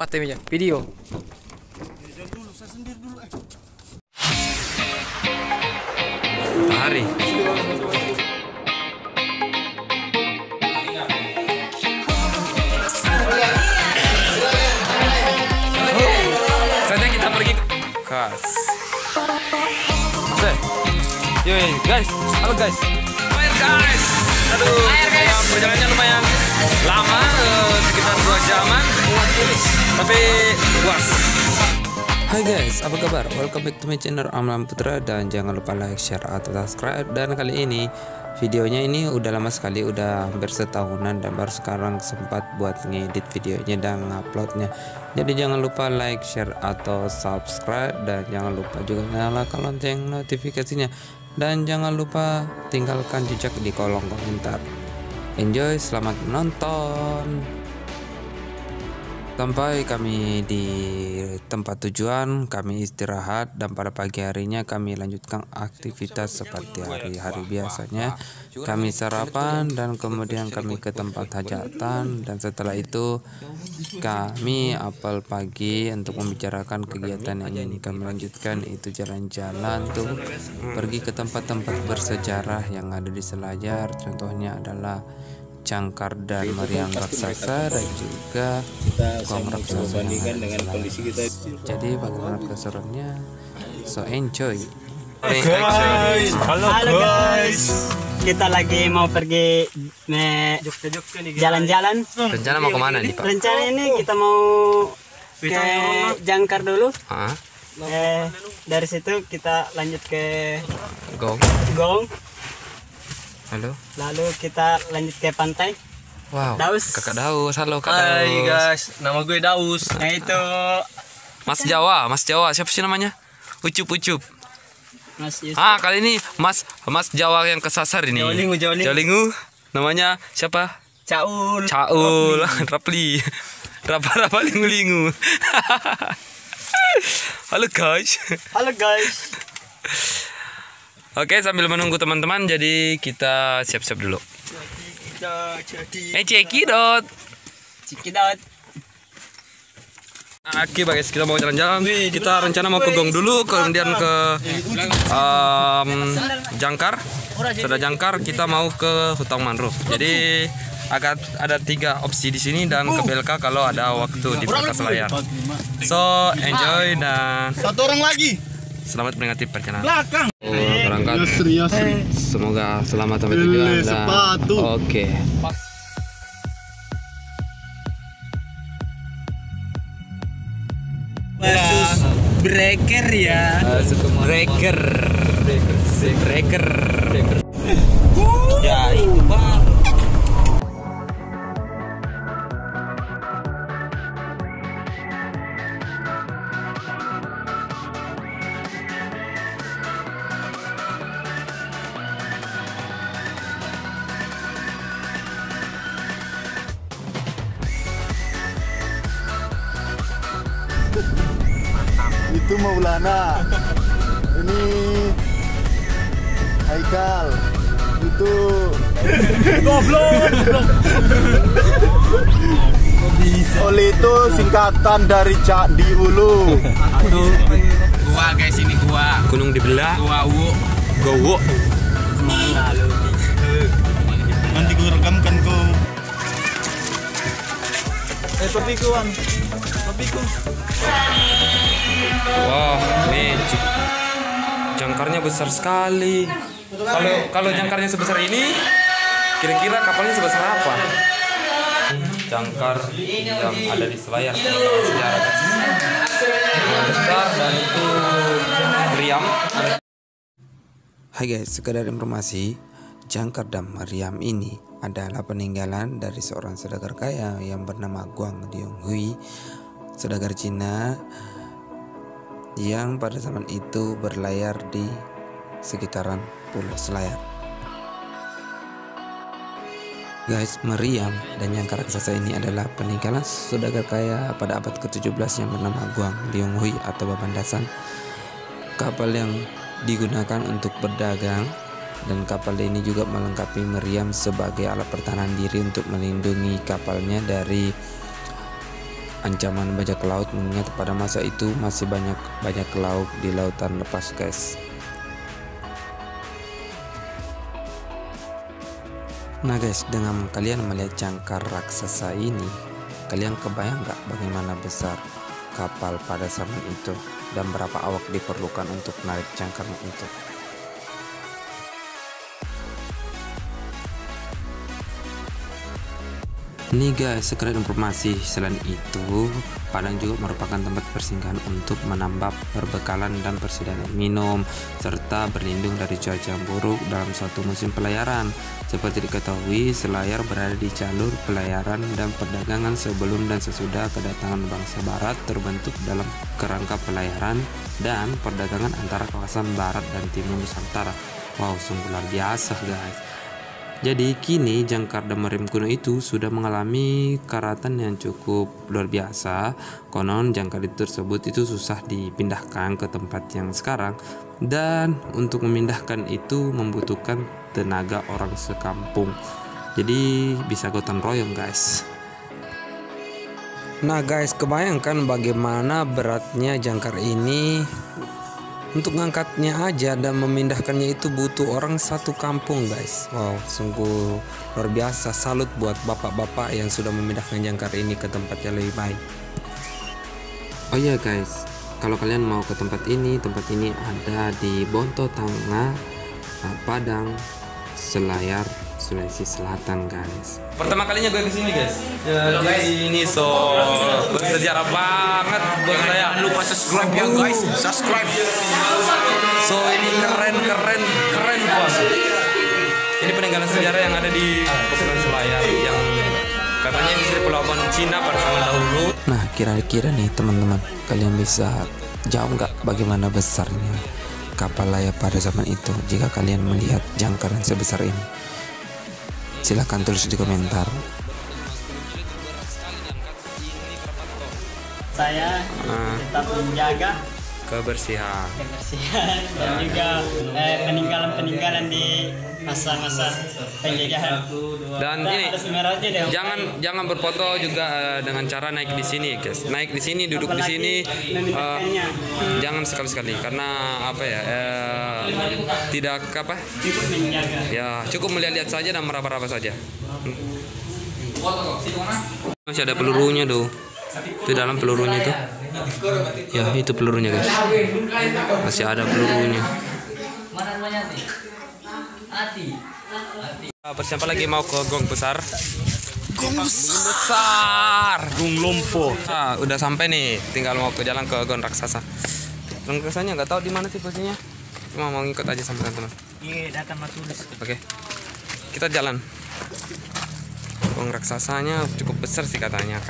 Apa temanya? Video. Matahari. Saatnya kita pergi ke Yo guys, halo guys. Air guys. Aduh, perjalanannya lumayan lama, sekitar 2 jaman. Tapi puas. Hai guys, apa kabar? Welcome back to my channel Amlam Putra, dan jangan lupa like, share, atau subscribe. Dan kali ini videonya ini udah lama sekali, udah hampir setahunan, dan baru sekarang sempat buat ngedit videonya dan nguploadnya. Jadi jangan lupa like, share, atau subscribe, dan jangan lupa juga nyalakan lonceng notifikasinya, dan jangan lupa tinggalkan jejak di kolom komentar. Enjoy, selamat menonton. Sampai kami di tempat tujuan, kami istirahat, dan pada pagi harinya kami lanjutkan aktivitas seperti hari-hari biasanya. Kami sarapan dan kemudian kami ke tempat hajatan, dan setelah itu kami apel pagi untuk membicarakan kegiatan yang ingin kami lanjutkan, itu jalan-jalan tuh pergi ke tempat-tempat bersejarah yang ada di Selayar. Contohnya adalah Jangkar dan Meriam Raksasa, dan juga Gong Raksasa dengan kondisi kita. Jadi bagaimana keseruannya? So enjoy. Halo guys. Kita lagi mau pergi jalan-jalan. Rencana mau kemana nih Pak? Rencana ini kita mau ke Jangkar dulu. Dari situ kita lanjut ke Gong. Halo. Lalu kita lanjut ke pantai. Wow. Daus. Kakak Daus. Halo Kak Hai Daus. guys, nama gue Daus. Nah itu Mas Jawa. Siapa sih namanya? Ucup. Mas Yusuf. Kali ini Mas Jawa yang kesasar ini. Jawalingu. Namanya siapa? Caul. Rapli. Rapa lingu. Halo guys. Oke, sambil menunggu teman-teman, jadi kita siap-siap dulu. Cekidot. Oke guys, kita mau jalan-jalan. Kita rencana mau ke Gong dulu, kemudian ke Jangkar. Setelah Jangkar kita mau ke Hutan Mangrove. Jadi ada 3 opsi di sini, dan ke Belka kalau ada waktu di Belka Selayar. So enjoy, dan Satu orang lagi. selamat menikmati perjalanan. Belakang. Berangkat. Semoga selamat sampai tujuan. Sepatu. Oke. Basus breaker ya. Breaker. Ya itu Bang. Itu Maulana. Ini Haikal. Itu goblok. Oli itu singkatan dari Candi Ulu. Gua guys, ini gua. Gunung dibelah. Gowo. Nanti gue rekamkan kau. Topikuan. Wah, ini jangkarnya besar sekali. Kalau jangkarnya sebesar ini, kira-kira kapalnya sebesar apa? Jangkar yang ada di Selayar sejarah besar, dan itu meriam. Hai guys, sekedar informasi, Jangkar dan meriam ini adalah peninggalan dari seorang saudagar kaya yang bernama Guang Dionghui, saudagar Cina yang pada zaman itu berlayar di sekitaran Pulau Selayar. Guys, meriam dan jangkar raksasa ini adalah peninggalan saudagar kaya pada abad ke-17 yang bernama Guang Dionghui atau Babandasan. Kapal yang digunakan untuk berdagang, dan kapal ini juga melengkapi meriam sebagai alat pertahanan diri untuk melindungi kapalnya dari ancaman bajak laut, mengingat pada masa itu masih banyak bajak laut di lautan lepas guys. Nah guys, dengan kalian melihat jangkar raksasa ini, kalian kebayang nggak bagaimana besar kapal pada zaman itu dan berapa awak diperlukan untuk menarik jangkarnya itu? Nih guys, sekedar informasi, selain itu Padang juga merupakan tempat persinggahan untuk menambah perbekalan dan persediaan minum, serta berlindung dari cuaca buruk dalam suatu musim pelayaran. Seperti diketahui, Selayar berada di jalur pelayaran dan perdagangan sebelum dan sesudah kedatangan bangsa barat terbentuk dalam kerangka pelayaran dan perdagangan antara kawasan barat dan timur Nusantara. Wow, sungguh luar biasa guys. Jadi kini jangkar Damarem kuno itu sudah mengalami karatan yang cukup luar biasa. Konon jangkar tersebut itu susah dipindahkan ke tempat yang sekarang, dan untuk memindahkan itu membutuhkan tenaga orang sekampung. Jadi bisa gotong royong guys. Nah guys, kebayangkan bagaimana beratnya jangkar ini. Untuk ngangkatnya aja dan memindahkannya itu butuh orang satu kampung guys. Wow, sungguh luar biasa. Salut buat bapak-bapak yang sudah memindahkan jangkar ini ke tempat yang lebih baik. Oh iya guys, kalau kalian mau ke tempat ini ada di Bonto Tengah, Padang, Selayar, Sulawesi Selatan guys. Pertama kalinya gue kesini guys. Jadi ini bersejarah banget buat saya. Jangan lupa subscribe ya guys, subscribe. So ini keren bos. Ini peninggalan sejarah yang ada di Kepulauan Selayar yang katanya ini dari Pulau Cina pada zaman dahulu. Nah kira-kira nih teman-teman, kalian bisa jawab nggak bagaimana besarnya kapal layar pada zaman itu jika kalian melihat jangkar yang sebesar ini? Silahkan tulis di komentar. Saya tetap menjaga Kebersihan dan juga peninggalan-peninggalan di masa-masa penjajahan. Dan ini jangan berfoto juga dengan cara naik di sini guys. Naik di sini, duduk di sini, jangan sekali-sekali karena tidak ya cukup melihat-lihat saja dan meraba-raba saja. Masih ada pelurunya tuh. Itu dalam pelurunya itu. Ya, itu pelurunya guys. Masih ada pelurunya. Persiapan lagi mau ke gong besar. Gong Lompo. Udah sampai nih, tinggal mau ke jalan ke gong raksasa. Gong raksasanya nggak tahu di mana sih posisinya. Cuma mau ngikut aja sama teman-teman. Iya, datang mas tulis. Oke. Kita jalan. Gong raksasanya cukup besar sih katanya.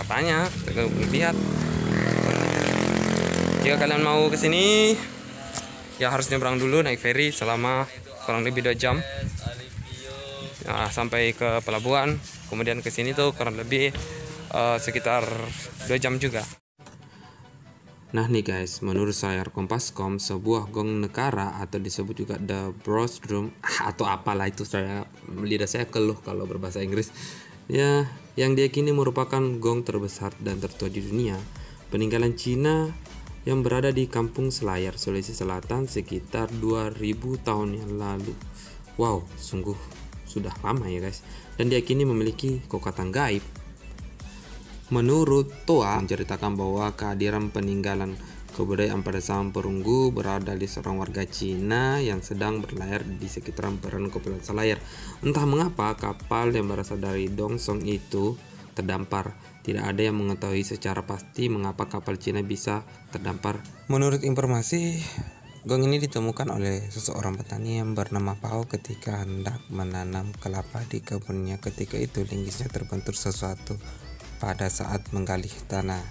Lihat. Jika kalian mau ke sini, ya harus nyebrang dulu naik feri selama kurang lebih 2 jam. Nah, sampai ke pelabuhan, kemudian ke sini tuh kurang lebih sekitar 2 jam juga. Nah nih guys, menurut Selayar Kompas.com, sebuah gong negara atau disebut juga the Broadroom atau apalah itu, lidah saya keluh kalau berbahasa Inggris. Ya, yang diyakini merupakan gong terbesar dan tertua di dunia, peninggalan Cina yang berada di Kampung Selayar, Sulawesi Selatan sekitar 2000 tahun yang lalu. Wow, sungguh sudah lama ya guys. Dan diyakini memiliki kekuatan gaib. Menurut Toa menceritakan bahwa kehadiran peninggalan kebudayaan pada zaman perunggu berada di seorang warga Cina yang sedang berlayar di sekitaran perairan Kepulauan Selayar. Entah mengapa kapal yang berasal dari Dongsong itu terdampar. Tidak ada yang mengetahui secara pasti mengapa kapal Cina bisa terdampar. Menurut informasi, gong ini ditemukan oleh seseorang petani yang bernama Pao ketika hendak menanam kelapa di kebunnya. Ketika itu linggisnya terbentur sesuatu pada saat menggali tanah.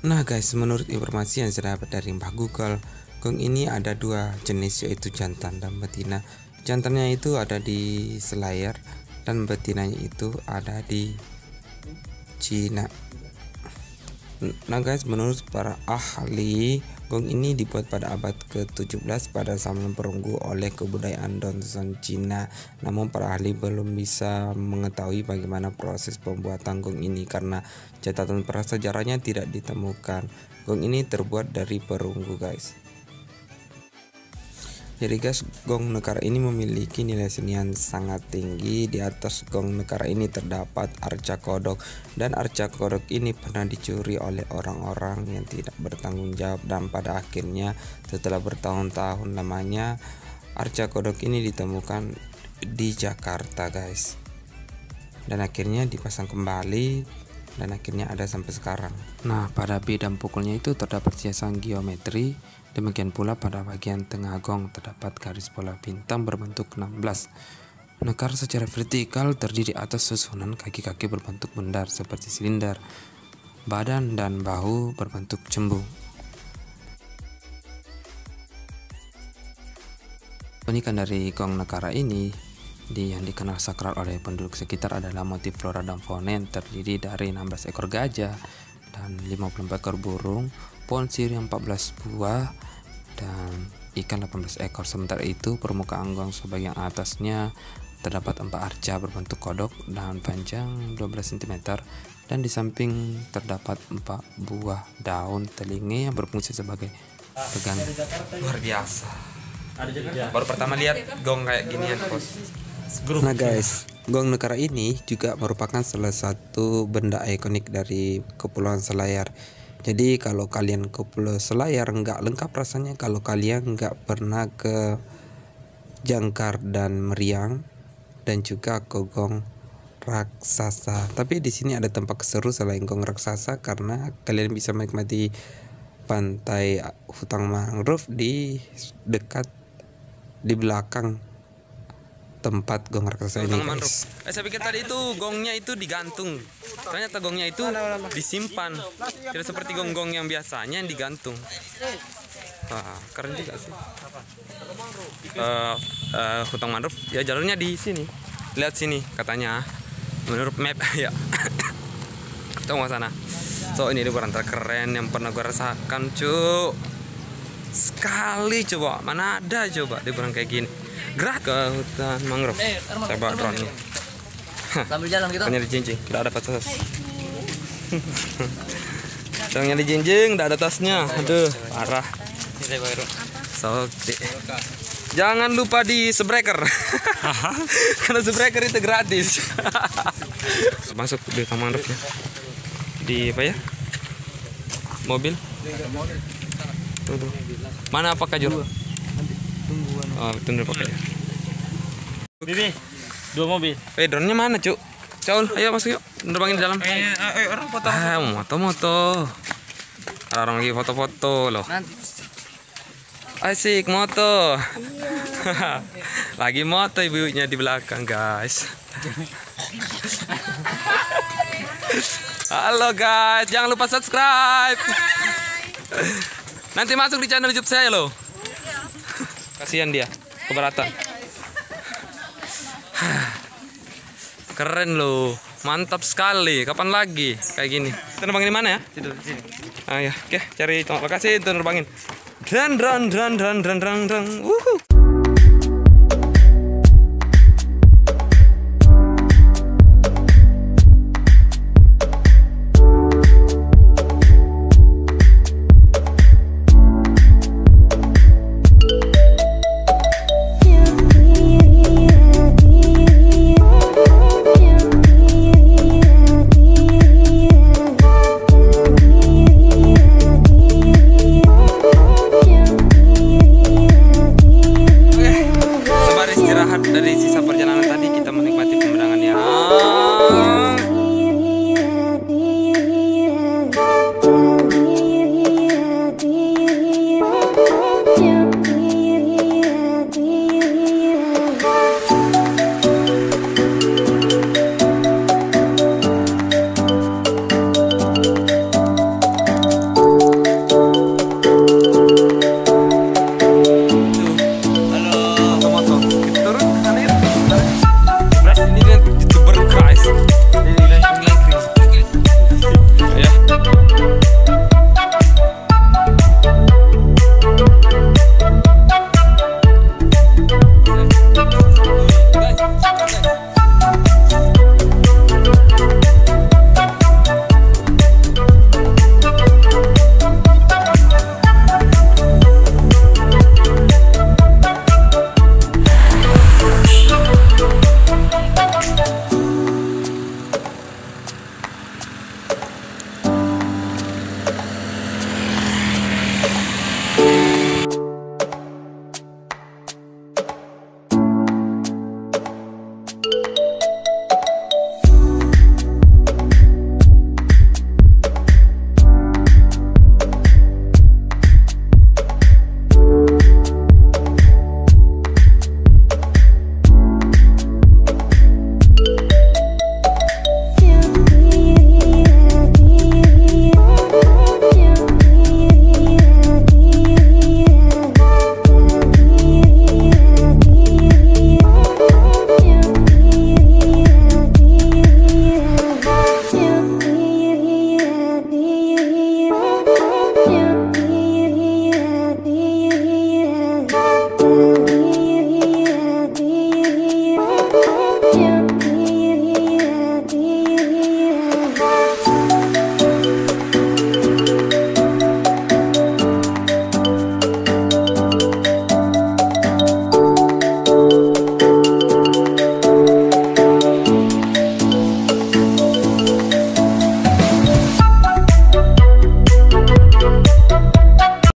Nah guys, menurut informasi yang saya dapat dari Mbah Google, gong ini ada 2 jenis, yaitu jantan dan betina. Jantannya itu ada di Selayar dan betinanya itu ada di Cina. Nah guys, menurut para ahli Gong ini dibuat pada abad ke-17 pada zaman perunggu oleh kebudayaan Donson Cina. Namun para ahli belum bisa mengetahui bagaimana proses pembuatan gong ini karena catatan prasejarahnya tidak ditemukan. Gong ini terbuat dari perunggu, guys. Jadi guys, gong nekara ini memiliki nilai seni yang sangat tinggi. Di atas gong nekara ini terdapat arca kodok, dan arca kodok ini pernah dicuri oleh orang-orang yang tidak bertanggung jawab, dan pada akhirnya setelah bertahun-tahun lamanya arca kodok ini ditemukan di Jakarta, guys, dan akhirnya dipasang kembali dan akhirnya ada sampai sekarang. Nah, pada bidang pukulnya itu terdapat hiasan geometri. Demikian pula pada bagian tengah gong terdapat garis bola bintang berbentuk 16. Nekar secara vertikal terdiri atas susunan kaki-kaki berbentuk bundar seperti silinder. Badan dan bahu berbentuk cembung. Keunikan dari gong nekara ini yang dikenal sakral oleh penduduk sekitar adalah motif flora dan fauna yang terdiri dari 16 ekor gajah dan 54 ekor burung, pohon sirih 14 buah, dan ikan 18 ekor. Sementara itu permukaan gong sebagian atasnya terdapat 4 arca berbentuk kodok dan panjang 12 cm, dan di samping terdapat 4 buah daun telinga yang berfungsi sebagai pegangan. Luar biasa. Baru pertama lihat gong kayak ginian, bos. Nah guys, gong nekara ini juga merupakan salah satu benda ikonik dari Kepulauan Selayar. Jadi kalau kalian ke Pulau Selayar nggak lengkap rasanya kalau kalian nggak pernah ke Jangkar dan Meriang dan juga ke gong raksasa. Tapi di sini ada tempat seru selain gong raksasa karena kalian bisa menikmati pantai hutan mangrove di belakang tempat gong raksasa ini, guys. Saya pikir tadi itu gongnya itu digantung. Ternyata gongnya itu disimpan. Tidak seperti gong-gong yang biasanya yang digantung. Wah, keren juga sih. Hutan mangrove ya, jalurnya di sini. Lihat sini katanya. Menurut map ya. Tunggu sana. So ini liburan terkeren yang pernah gue rasakan, cuk. Sekali coba. Mana ada coba liburan kayak gini. Gerak ke hutan mangrove. Saya bawa drone-nya. Sambil jalan gitu. Nyari jinjing, tidak ada tas. Sedang nyari jinjing, tidak ada tasnya. Aduh, parah. So, jangan lupa di subscriber. Karena subscriber itu gratis. Masuk di hutan mangrove-nya. Di apa ya? Mobil. Tuh. Mana apakah Jur? Oh, tunggu pakai. Bibi, 2 mobil. Drone-nya mana, Cuk? Caul, ayo masuk yuk. Nerbangin di dalam. Orang foto. Moto-moto. Orang lagi foto-foto loh. Asik moto. Lagi moto ibunya di belakang, guys. Halo guys, jangan lupa subscribe. Nanti masuk di channel YouTube saya loh. Kasihan dia, keberatan. Keren loh, mantap sekali. Kapan lagi kayak gini? Kita nerbangin di mana ya? Di sini. Ah ya, oke, cari lokasi itu nerbangin. Dan.